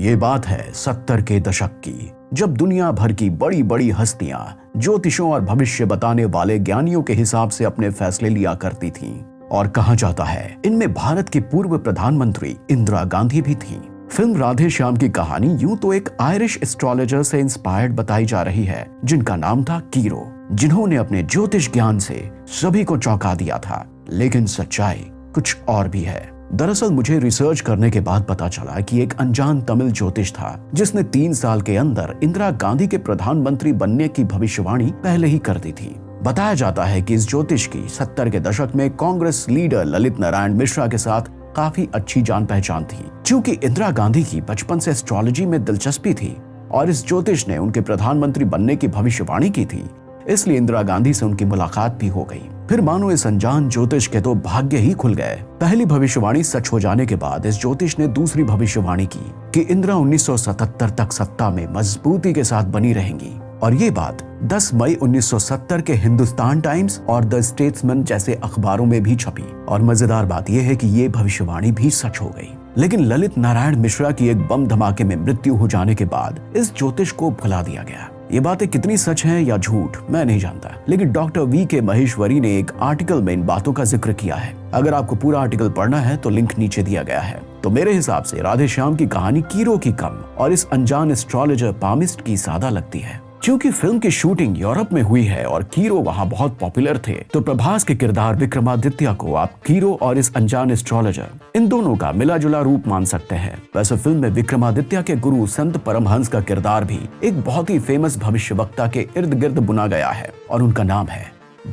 ये बात है 70 के दशक की, जब दुनिया भर की बड़ी बड़ी हस्तियां ज्योतिषों और भविष्य बताने वाले ज्ञानियों के हिसाब से अपने फैसले लिया करती थीं। और कहा जाता है इनमें भारत की पूर्व प्रधानमंत्री इंदिरा गांधी भी थीं। फिल्म राधे श्याम की कहानी यूं तो एक आयरिश एस्ट्रोलॉजर से इंस्पायर्ड बताई जा रही है, जिनका नाम था कीरो, जिन्होंने अपने ज्योतिष ज्ञान से सभी को चौंका दिया था। लेकिन सच्चाई कुछ और भी है। दरअसल मुझे रिसर्च करने के बाद पता चला कि एक अनजान तमिल ज्योतिष था, जिसने 3 साल के अंदर इंदिरा गांधी के प्रधानमंत्री बनने की भविष्यवाणी पहले ही कर दी थी। बताया जाता है कि इस ज्योतिष की 70 के दशक में कांग्रेस लीडर ललित नारायण मिश्रा के साथ काफी अच्छी जान पहचान थी। क्योंकि इंदिरा गांधी की बचपन से एस्ट्रोलॉजी में दिलचस्पी थी और इस ज्योतिष ने उनके प्रधानमंत्री बनने की भविष्यवाणी की थी, इसलिए इंदिरा गांधी से उनकी मुलाकात भी हो गई। फिर मानो इस अनजान ज्योतिष के तो भाग्य ही खुल गए। पहली भविष्यवाणी सच हो जाने के बाद इस ज्योतिष ने दूसरी भविष्यवाणी की कि इंदिरा 1977 तक सत्ता में मजबूती के साथ बनी रहेंगी। और ये बात 10 मई 1970 के हिंदुस्तान टाइम्स और द स्टेट्समैन जैसे अखबारों में भी छपी। और मजेदार बात यह है कि ये भविष्यवाणी भी सच हो गई। लेकिन ललित नारायण मिश्रा की एक बम धमाके में मृत्यु हो जाने के बाद इस ज्योतिष को भुला दिया गया। ये बातें कितनी सच हैं या झूठ मैं नहीं जानता, लेकिन डॉक्टर वी के महेश्वरी ने एक आर्टिकल में इन बातों का जिक्र किया है। अगर आपको पूरा आर्टिकल पढ़ना है तो लिंक नीचे दिया गया है। तो मेरे हिसाब से राधे श्याम की कहानी कीरो की कम और इस अनजान एस्ट्रोलॉजर पामिस्ट की ज्यादा लगती है। क्योंकि फिल्म की शूटिंग यूरोप में हुई है और कीरो वहाँ बहुत पॉपुलर थे, तो प्रभास के किरदार विक्रमादित्य को आप कीरो और इस अनजान एस्ट्रोलॉजर इन दोनों का मिला जुला रूप मान सकते हैं। वैसे फिल्म में विक्रमादित्य के गुरु संत परमहंस का किरदार भी एक बहुत ही फेमस भविष्यवक्ता के इर्द गिर्द बुना गया है और उनका नाम है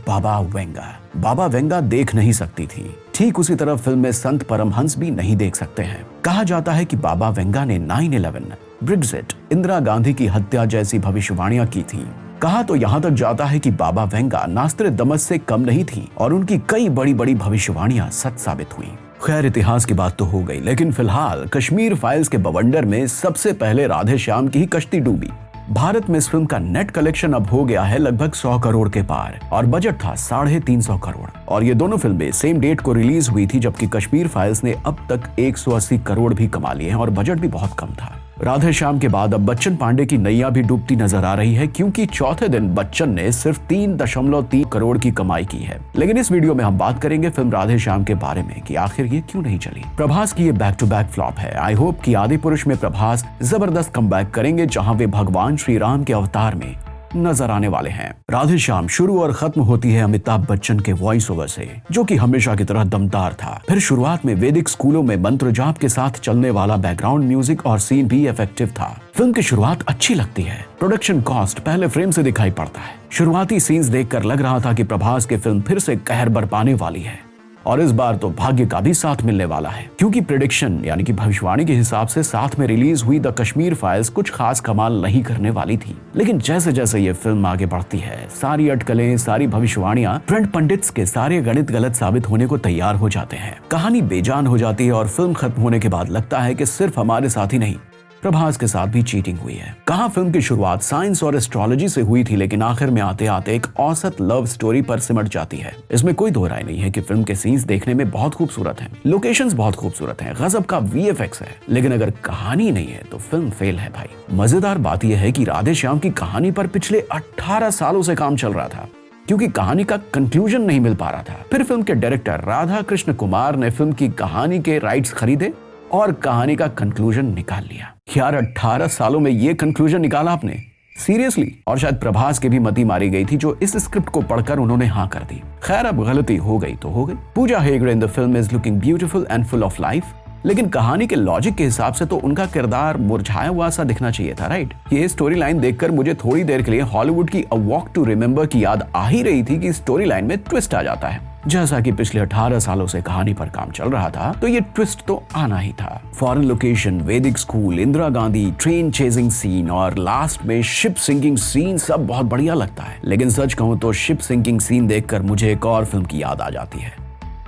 बाबा वेंगा। बाबा वेंगा देख नहीं सकती थी, ठीक उसी तरह फिल्म में संत परमहंस भी नहीं देख सकते हैं। कहा जाता है कि बाबा वेंगा ने 9/11, ब्रेग्जिट, इंदिरा गांधी की हत्या जैसी भविष्यवाणियां की थी। कहा तो यहाँ तक जाता है कि बाबा वेंगा नास्ट्रेडमस से कम नहीं थी और उनकी कई बड़ी बड़ी भविष्यवाणियां सच साबित हुई। खैर इतिहास की बात तो हो गई, लेकिन फिलहाल कश्मीर फाइल्स के बवंडर में सबसे पहले राधे श्याम की ही कश्ती डूबी। भारत में इस फिल्म का नेट कलेक्शन अब हो गया है लगभग 100 करोड़ के पार और बजट था 350 करोड़। और ये दोनों फिल्में सेम डेट को रिलीज हुई थी, जबकि कश्मीर फाइल्स ने अब तक 180 करोड़ भी कमा लिए हैं और बजट भी बहुत कम था। राधे श्याम के बाद अब बच्चन पांडे की नैया भी डूबती नजर आ रही है, क्योंकि चौथे दिन बच्चन ने सिर्फ 3.3 करोड़ की कमाई की है। लेकिन इस वीडियो में हम बात करेंगे फिल्म राधे श्याम के बारे में कि आखिर ये क्यों नहीं चली। प्रभास की ये बैक टू बैक फ्लॉप है। आई होप कि आदिपुरुष में प्रभास जबरदस्त कमबैक करेंगे, जहां वे भगवान श्री राम के अवतार में नजर आने वाले हैं। राधे श्याम शुरू और खत्म होती है अमिताभ बच्चन के वॉइस ओवर से, जो कि हमेशा की तरह दमदार था। फिर शुरुआत में वैदिक स्कूलों में मंत्र जाप के साथ चलने वाला बैकग्राउंड म्यूजिक और सीन भी इफेक्टिव था। फिल्म की शुरुआत अच्छी लगती है। प्रोडक्शन कॉस्ट पहले फ्रेम से दिखाई पड़ता है। शुरुआती सीन्स देखकर लग रहा था कि प्रभास की फिल्म फिर से कहर बरपाने वाली है और इस बार तो भाग्य का भी साथ मिलने वाला है, क्योंकि प्रेडिक्शन यानी कि भविष्यवाणी के हिसाब से साथ में रिलीज हुई द कश्मीर फाइल्स कुछ खास कमाल नहीं करने वाली थी। लेकिन जैसे जैसे ये फिल्म आगे बढ़ती है, सारी अटकलें, सारी भविष्यवाणियां ट्रेंड पंडित्स के सारे गणित गलत साबित होने को तैयार हो जाते हैं। कहानी बेजान हो जाती है और फिल्म खत्म होने के बाद लगता है कि सिर्फ हमारे साथ ही नहीं, प्रभास के साथ भी चीटिंग हुई है। कहां फिल्म की शुरुआत साइंस और एस्ट्रोलॉजी से हुई थी, लेकिन आखिर में आते आते एक औसत लव स्टोरी पर सिमट जाती है। इसमें कोई दो राय नहीं है कि फिल्म के सीन्स देखने में बहुत खूबसूरत हैं, लोकेशंस बहुत खूबसूरत हैं, गजब का वीएफएक्स है, लेकिन अगर कहानी नहीं है तो फिल्म फेल है भाई। मजेदार बात यह है कि राधे श्याम की कहानी पर पिछले 18 सालों से काम चल रहा था, क्योंकि कहानी का कंक्लूजन नहीं मिल पा रहा था। फिर फिल्म के डायरेक्टर राधा कृष्ण कुमार ने फिल्म की कहानी के राइट्स खरीदे और कहानी का कंक्लूजन निकाल लिया। यार 18 सालों में ये कंक्लूजन निकाला आपने, सीरियसली? और शायद प्रभास की भी मती मारी गई थी, जो इस स्क्रिप्ट को पढ़कर उन्होंने हाँ कर दी। खैर अब गलती हो गई तो हो गई। Pooja Hegde in the film is looking beautiful and full of life, लेकिन कहानी के लॉजिक के हिसाब से तो उनका किरदार मुरझाया हुआ सा दिखना चाहिए था, राइट? ये स्टोरी लाइन देखकर मुझे थोड़ी देर के लिए हॉलीवुड की अ वॉक टू रिमेंबर की याद आ ही रही थी कि स्टोरी लाइन में ट्विस्ट आ जाता है। जैसा कि पिछले 18 सालों से कहानी पर काम चल रहा था, तो ये ट्विस्ट तो आना ही था। फॉरेन लोकेशन, वैदिक school, Indira Gandhi, train chasing scene और लास्ट में शिप सिंकिंग सीन सब बहुत बढ़िया लगता है। लेकिन सच कहूं तो शिप सिंकिंग सीन देखकर मुझे एक और फिल्म की याद आ जाती है,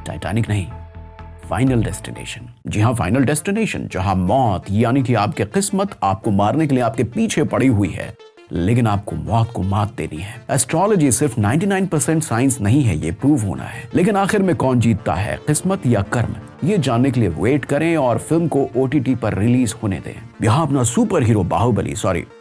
टाइटैनिक नहीं, फाइनल डेस्टिनेशन। जी हाँ, फाइनल डेस्टिनेशन, जहां मौत यानी कि आपकी किस्मत आपको मारने के लिए आपके पीछे पड़ी हुई है लेकिन आपको मौत को मात देनी है। एस्ट्रोलॉजी सिर्फ 99% साइंस नहीं है, ये प्रूव होना है। लेकिन आखिर में कौन जीतता है, किस्मत या कर्म, ये जानने के लिए वेट करें और फिल्म को OTT पर रिलीज होने दें। यहाँ अपना सुपर हीरो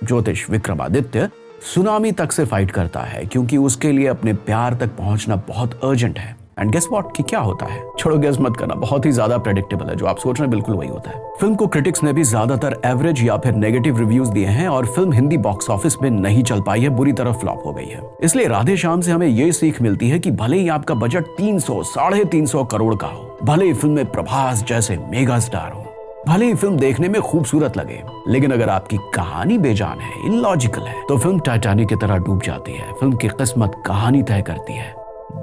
ज्योतिष विक्रमादित्य सुनामी तक से फाइट करता है, क्योंकि उसके लिए अपने प्यार तक पहुंचना बहुत अर्जेंट है। एंड गेस व्हाट कि क्या होता है? छोड़ो, गेस मत करना, बहुत ही ज्यादा प्रेडिक्टेबल है। जो आप सोच रहे हैं बिल्कुल वही होता है। फिल्म को क्रिटिक्स ने भी ज्यादातर एवरेज या फिर नेगेटिव रिव्यूज दिए हैं और फिल्म हिंदी बॉक्स ऑफिस में नहीं चल पाई है, बुरी तरह फ्लॉप हो गई है। इसलिए राधे श्याम से हमें ये सीख मिलती है कि भले ही आपका बजट 300 साढ़े 300 करोड़ का हो, भले ही फिल्म में प्रभास जैसे मेगा स्टार हो, भले ही फिल्म देखने में खूबसूरत लगे, लेकिन अगर आपकी कहानी बेजान है, इलॉजिकल है, तो फिल्म टाइटैनिक की तरह डूब जाती है। फिल्म की किस्मत कहानी तय करती है,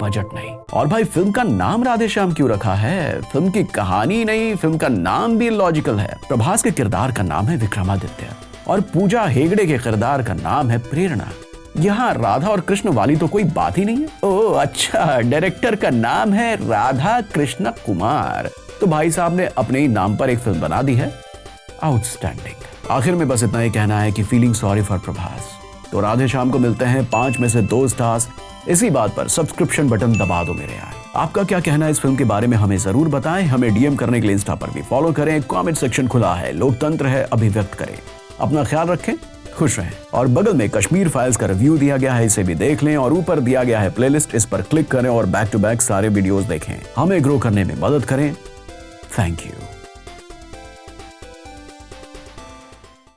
बजट नहीं। और भाई, फिल्म का नाम राधे श्याम क्यों रखा है? फिल्म की कहानी नहीं, फिल्म का नाम भी लॉजिकल है। प्रभास के किरदार का नाम है विक्रमादित्य और पूजा हेगड़े के किरदार का नाम है प्रेरणा। यहाँ राधा और कृष्ण वाली तो कोई बात ही नहीं है। ओह अच्छा, डायरेक्टर का नाम है राधा कृष्ण कुमार। तो भाई साहब ने अपने ही नाम पर एक फिल्म बना दी है। आउटस्टैंडिंग। आखिर में बस इतना ही कहना है कि फीलिंग सॉरी फॉर प्रभास। तो राधे श्याम को मिलते हैं 5 में से 2 स्टार्स। इसी बात पर सब्सक्रिप्शन बटन दबा दो मेरे यार। आपका क्या कहना है इस फिल्म के बारे में हमें जरूर बताएं। हमें DM करने के लिए इंस्टा पर भी फॉलो करें। कमेंट सेक्शन खुला है, लोकतंत्र है, अभिव्यक्त करें। अपना ख्याल रखें, खुश रहें। और बगल में कश्मीर फाइल्स का रिव्यू दिया गया है, इसे भी देख लें। और ऊपर दिया गया है प्लेलिस्ट, इस पर क्लिक करें और बैक टू बैक सारे वीडियोस देखें। हमें ग्रो करने में मदद करें। Thank you.